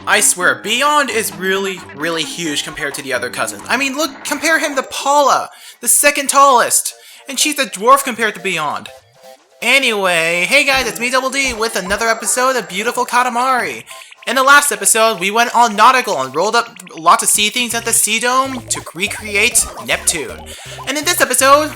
I swear, Beyond is really, really huge compared to the other cousins. I mean, look, compare him to Paula, the second tallest, and she's a dwarf compared to Beyond. Anyway, hey guys, it's me, Double D, with another episode of Beautiful Katamari. In the last episode, we went all nautical and rolled up lots of sea things at the Sea Dome to recreate Neptune. And in this episode,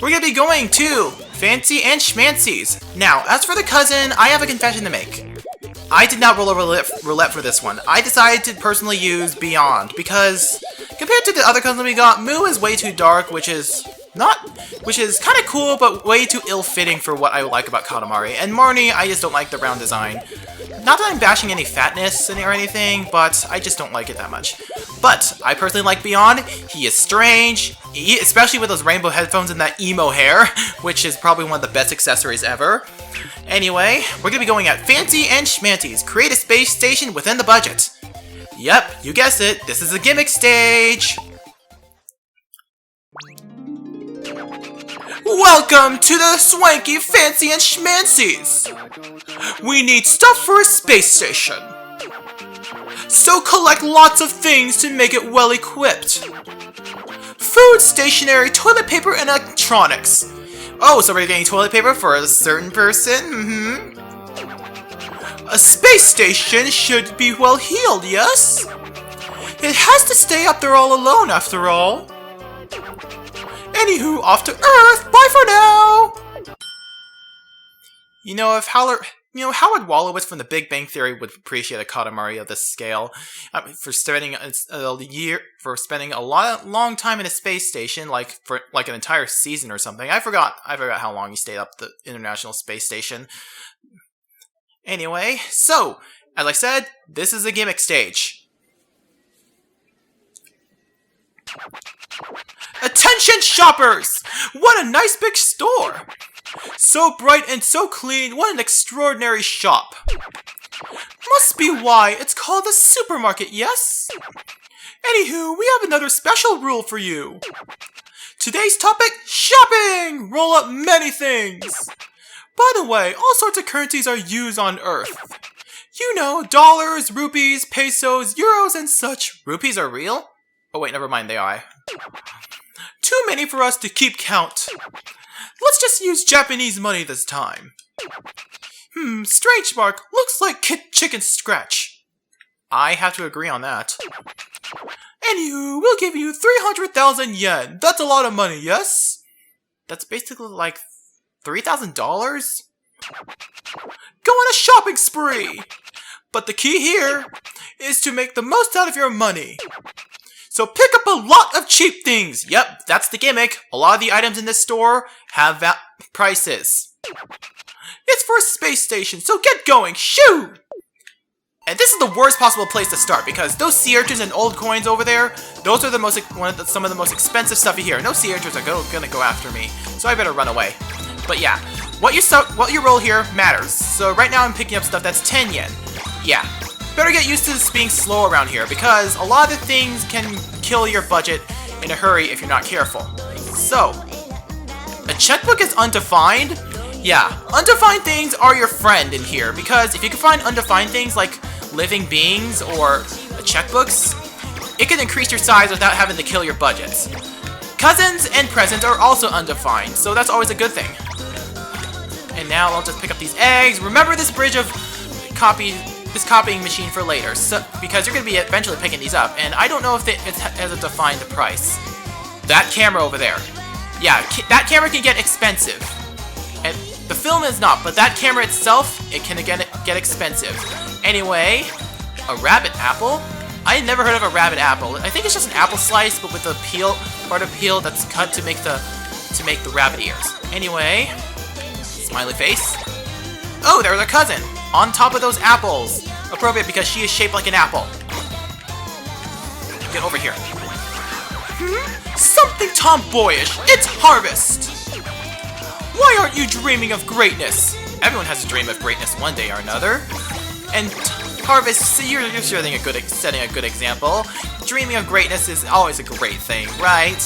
we're gonna be going to Fancy and Schmancy's. Now, as for the cousin, I have a confession to make. I did not roll a roulette for this one. I decided to personally use Beyond, because compared to the other cousin we got, Moo is way too dark, which is kind of cool, but way too ill-fitting for what I like about Katamari. And Marnie, I just don't like the round design. Not that I'm bashing any fatness or anything, but I just don't like it that much. But I personally like Beyond. He is strange, especially with those rainbow headphones and that emo hair, which is probably one of the best accessories ever. Anyway, we're gonna be going at Fancy and Schmancy's. Create a space station within the budget. Yep, you guessed it. This is a gimmick stage. Welcome to the swanky Fancy and Schmancy's! We need stuff for a space station. So collect lots of things to make it well equipped. Food, stationery, toilet paper, and electronics. Oh, so we're getting toilet paper for a certain person? A space station should be well heeled, yes? It has to stay up there all alone, after all. Anywho, off to Earth. Bye for now. You know, if Howard Wolowitz from The Big Bang Theory would appreciate a Katamari of this scale, for spending a long time in a space station, like an entire season or something. I forgot how long he stayed up the International Space Station. Anyway, so as I said, this is a gimmick stage. Attention shoppers! What a nice big store! So bright and so clean, what an extraordinary shop! Must be why it's called a supermarket, yes? Anywho, we have another special rule for you. Today's topic, shopping! Roll up many things! By the way, all sorts of currencies are used on Earth. You know, dollars, rupees, pesos, euros, and such. Rupees are real? Oh wait, never mind, they are. Too many for us to keep count. Let's just use Japanese money this time. Strange mark. Looks like chicken scratch. I have to agree on that. Anywho, we'll give you 300,000 yen. That's a lot of money, yes? That's basically like $3,000? Go on a shopping spree! But the key here is to make the most out of your money. So pick up a lot of cheap things. Yep, that's the gimmick. A lot of the items in this store have prices. It's for a space station, so get going. Shoo! And this is the worst possible place to start because those sea urchins and old coins over there, those are some of the most expensive stuff here. No sea urchins are gonna go after me, so I better run away. But yeah, what you roll here matters. So right now I'm picking up stuff that's 10 yen. Yeah. Better get used to this being slow around here, because a lot of things can kill your budget in a hurry if you're not careful. So, a checkbook is undefined? Yeah, undefined things are your friend in here, because if you can find undefined things like living beings or checkbooks, it can increase your size without having to kill your budgets. Cousins and presents are also undefined, so that's always a good thing. And now I'll just pick up these eggs. Remember this bridge of copying machine for later, so, because you're going to be eventually picking these up, and I don't know if it has a defined price. That camera over there. Yeah, that camera can get expensive. And the film is not, but that camera itself, it can get expensive. Anyway, a rabbit apple? I never heard of a rabbit apple. I think it's just an apple slice, but with the part of peel that's cut to make the rabbit ears. Anyway, smiley face. Oh, there's a cousin! On top of those apples. Appropriate because she is shaped like an apple. Get over here. Something tomboyish. It's harvest. Why aren't you dreaming of greatness? Everyone has a dream of greatness one day or another. And harvest, you're setting a good example. Dreaming of greatness is always a great thing, right?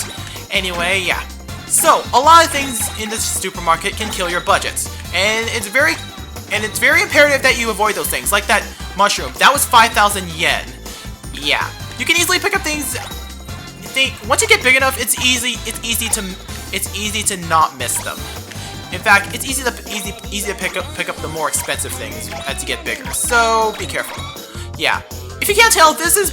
Anyway, yeah. So, a lot of things in this supermarket can kill your budgets. And it's very imperative that you avoid those things, like that mushroom. That was 5,000 yen. Yeah, you can easily pick up things. Once you get big enough, it's easy to not miss them. In fact, it's easy to pick up the more expensive things as you get bigger. So be careful. Yeah, if you can't tell, this is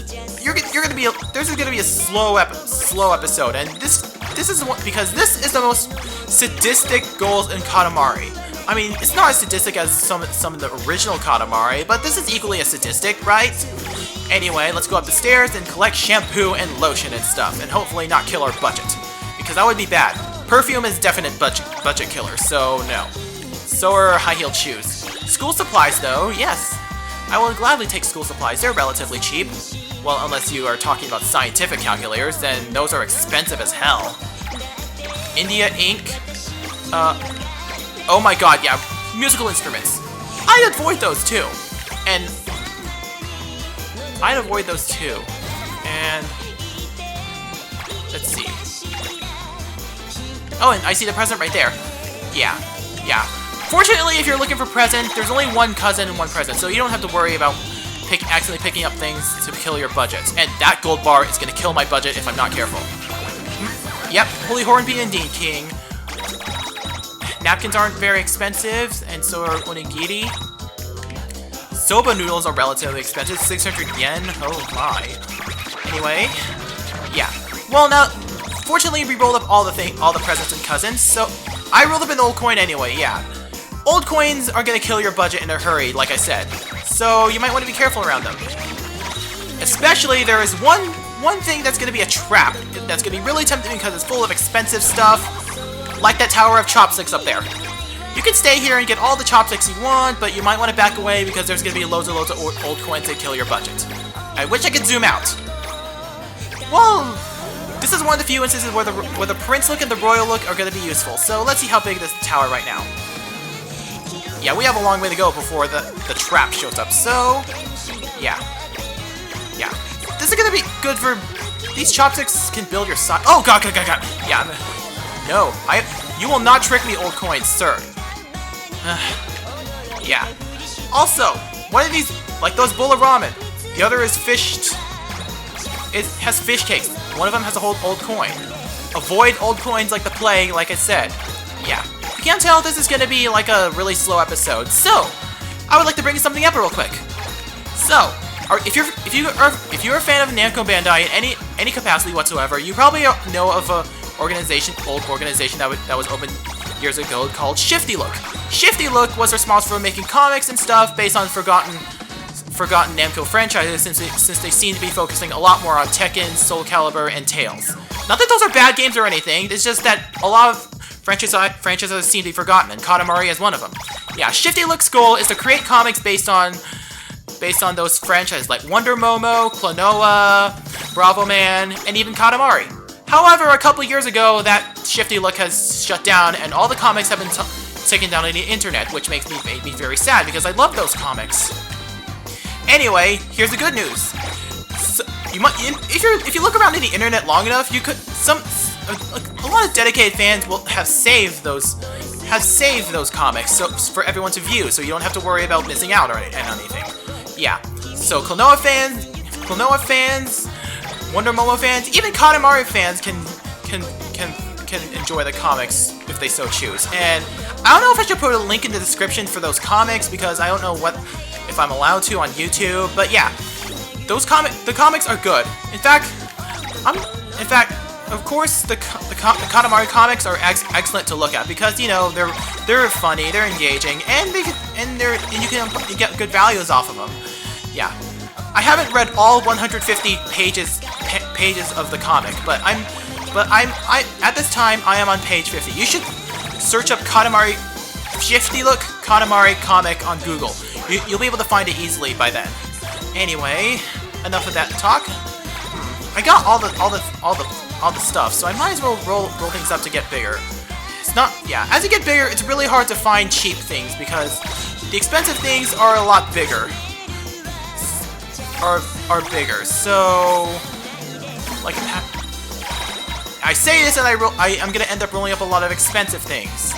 gonna be a slow episode, and this is because this is the most sadistic goals in Katamari. I mean, it's not as sadistic as some of the original Katamari, but this is equally as sadistic, right? Anyway, let's go up the stairs and collect shampoo and lotion and stuff, and hopefully not kill our budget, because that would be bad. Perfume is definite budget killer, so no. So are high-heeled shoes. School supplies, though, yes. I will gladly take school supplies. They're relatively cheap. Well, unless you are talking about scientific calculators, then those are expensive as hell. India ink. Oh my god, yeah. Musical instruments. I'd avoid those too. And let's see. Oh, and I see the present right there. Yeah. Fortunately, if you're looking for present, there's only one cousin and one present, so you don't have to worry about accidentally picking up things to kill your budget. And that gold bar is gonna kill my budget if I'm not careful. Yep, Holy Hornbeam and Dean King. Napkins aren't very expensive, and so are onigiri. Soba noodles are relatively expensive, 600 yen. Oh my. Anyway, yeah. Well, now, fortunately, we rolled up all the presents and cousins, so I rolled up an old coin anyway. Yeah, old coins are gonna kill your budget in a hurry, like I said. So you might want to be careful around them. Especially, there is one thing that's gonna be a trap. That's gonna be really tempting because it's full of expensive stuff. Like that tower of chopsticks up there. You can stay here and get all the chopsticks you want, but you might want to back away because there's going to be loads of old coins that kill your budget. I wish I could zoom out. Well, this is one of the few instances where the prince look and the royal look are going to be useful, so let's see how big this tower right now. Yeah, we have a long way to go before the trap shows up, so yeah. This is going to be good for... These chopsticks can build your size. Oh, god. Yeah, no, you will not trick me, old coins, sir. Yeah. Also, one of these, like those bowl of ramen, the other is fished. It has fish cakes. One of them has a whole old coin. Avoid old coins like the plague, like I said. Yeah. If you can't tell, this is gonna be like a really slow episode. So, I would like to bring something up real quick. So, if you're a fan of Namco Bandai in any capacity whatsoever, you probably know of a old organization that was opened years ago called Shifty Look. Shifty Look was responsible for making comics and stuff based on forgotten Namco franchises since they seem to be focusing a lot more on Tekken, Soul Calibur, and Tales. Not that those are bad games or anything, it's just that a lot of franchises seem to be forgotten, and Katamari is one of them. Yeah, Shifty Look's goal is to create comics based on those franchises like Wonder Momo, Klonoa, Bravo Man, and even Katamari. However, a couple years ago, that Shifty Look has shut down, and all the comics have been taken down on the internet, which made me very sad because I love those comics. Anyway, here's the good news. So, if you look around in the internet long enough, you could a lot of dedicated fans will have saved those comics for everyone to view, so you don't have to worry about missing out on anything. Yeah. So Klonoa fans. Wonder Momo fans, even Katamari fans can enjoy the comics if they so choose. And I don't know if I should put a link in the description for those comics because I don't know if I'm allowed to on YouTube. But yeah, the comics are good. In fact, of course, the Katamari comics are excellent to look at because they're funny, they're engaging, and you can get good values off of them. Yeah. I haven't read all 150 pages of the comic, but at this time I am on page 50. You should search up Katamari Shifty Look Katamari comic on Google. You'll be able to find it easily by then. Anyway, enough of that talk. I got all the stuff, so I might as well roll things up to get bigger. As you get bigger, it's really hard to find cheap things because the expensive things are a lot bigger. Are bigger, so like I say this and I'm gonna end up rolling up a lot of expensive things.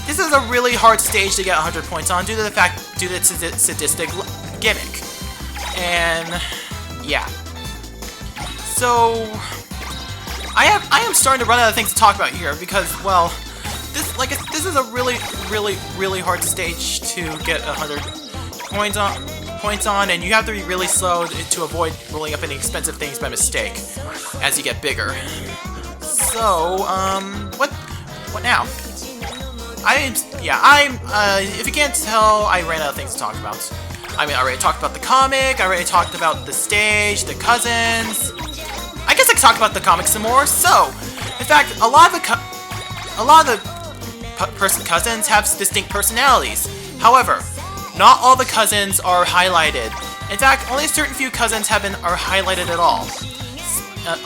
This this is a really hard stage to get 100 points on due to its sadistic gimmick. And yeah. So I am starting to run out of things to talk about here because, well, this is a really hard stage to get 100 points on, and you have to be really slow to avoid rolling up any expensive things by mistake as you get bigger. So, what now? If you can't tell, I ran out of things to talk about. I mean, I already talked about the comic, I already talked about the stage, the cousins. I guess I could talk about the comic some more. So, in fact, a lot of the cousins have distinct personalities. However, not all the cousins are highlighted. In fact, only a certain few cousins are highlighted at all.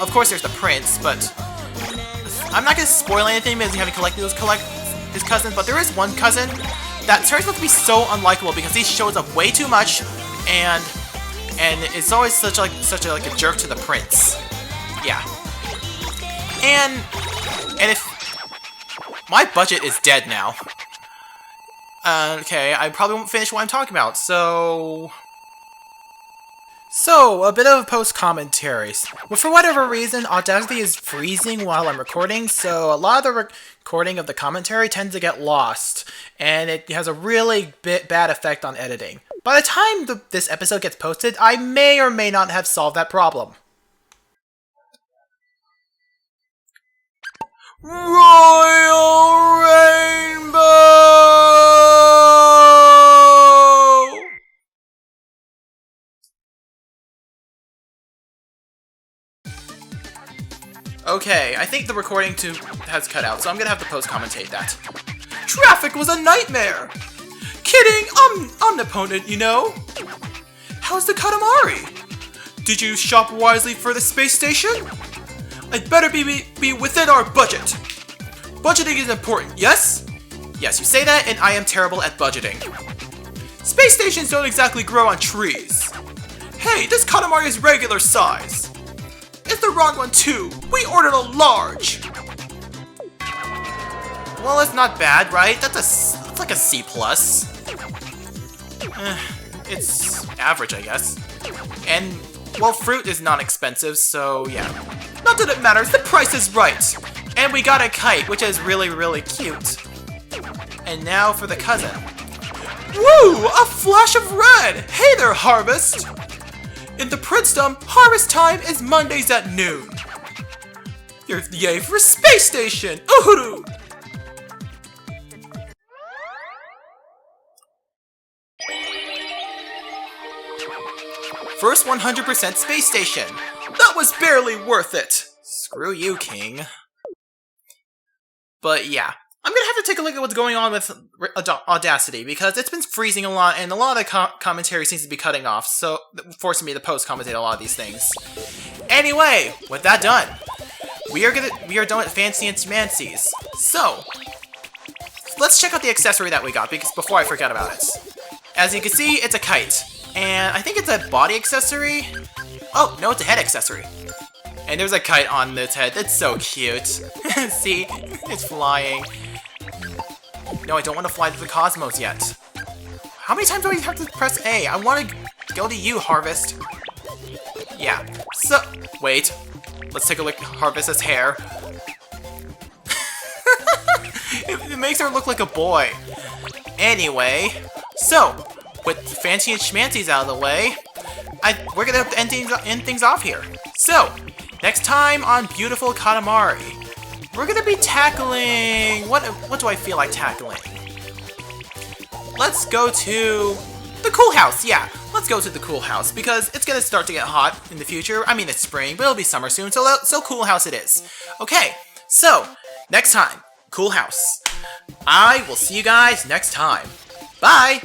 Of course, there's the prince, but I'm not going to spoil anything because you haven't collected his cousins. But there is one cousin that turns out to be so unlikable because he shows up way too much, and it's always such a jerk to the prince. Yeah. And if my budget is dead now. Okay, I probably won't finish what I'm talking about, so a bit of post-commentary. Well, for whatever reason, Audacity is freezing while I'm recording, so a lot of the recording of the commentary tends to get lost, and it has a really bad effect on editing. By the time this episode gets posted, I may or may not have solved that problem. Royal Rainbow! Okay, I think the recording has cut out, so I'm gonna have to post-commentate that. Traffic was a nightmare! Kidding, I'm omnipotent, you know? How's the Katamari? Did you shop wisely for the space station? I'd better be within our budget. Budgeting is important, yes? Yes, you say that, and I am terrible at budgeting. Space stations don't exactly grow on trees. Hey, this Katamari is regular size. It's the wrong one too. We ordered a large. Well, it's not bad, right? That's like a C+. It's average, I guess. And, well, fruit is non-expensive, so yeah. Not that it matters, the price is right! And we got a kite, which is really cute. And now for the cousin. Woo! A flash of red! Hey there, Harvest! In the princedom, harvest time is Mondays at noon. Yay for a space station! Uhuru! First 100% space station. That was barely worth it. Screw you, King. But yeah, I'm gonna have to take a look at what's going on with Audacity because it's been freezing a lot and a lot of the commentary seems to be cutting off, so forcing me to post-commentate a lot of these things. Anyway, with that done, we are done with Fancy and Schmancies. So, let's check out the accessory that we got before I forget about it. As you can see, it's a kite. And I think it's a body accessory. Oh, no, it's a head accessory. And there's a kite on its head. It's so cute. See? It's flying. No, I don't want to fly to the cosmos yet. How many times do I have to press A? I want to go to you, Harvest. Yeah. So, wait. Let's take a look at Harvest's hair. It makes her look like a boy. Anyway, so, with Fancy and Schmancies out of the way, we're gonna have to end things off here. So, next time on Beautiful Katamari, we're gonna be tackling... What do I feel like tackling? Let's go to the Cool House, yeah. Let's go to the Cool House, because it's gonna start to get hot in the future. I mean, it's spring, but it'll be summer soon, so Cool House it is. Okay, so, next time, Cool House. I will see you guys next time. Bye!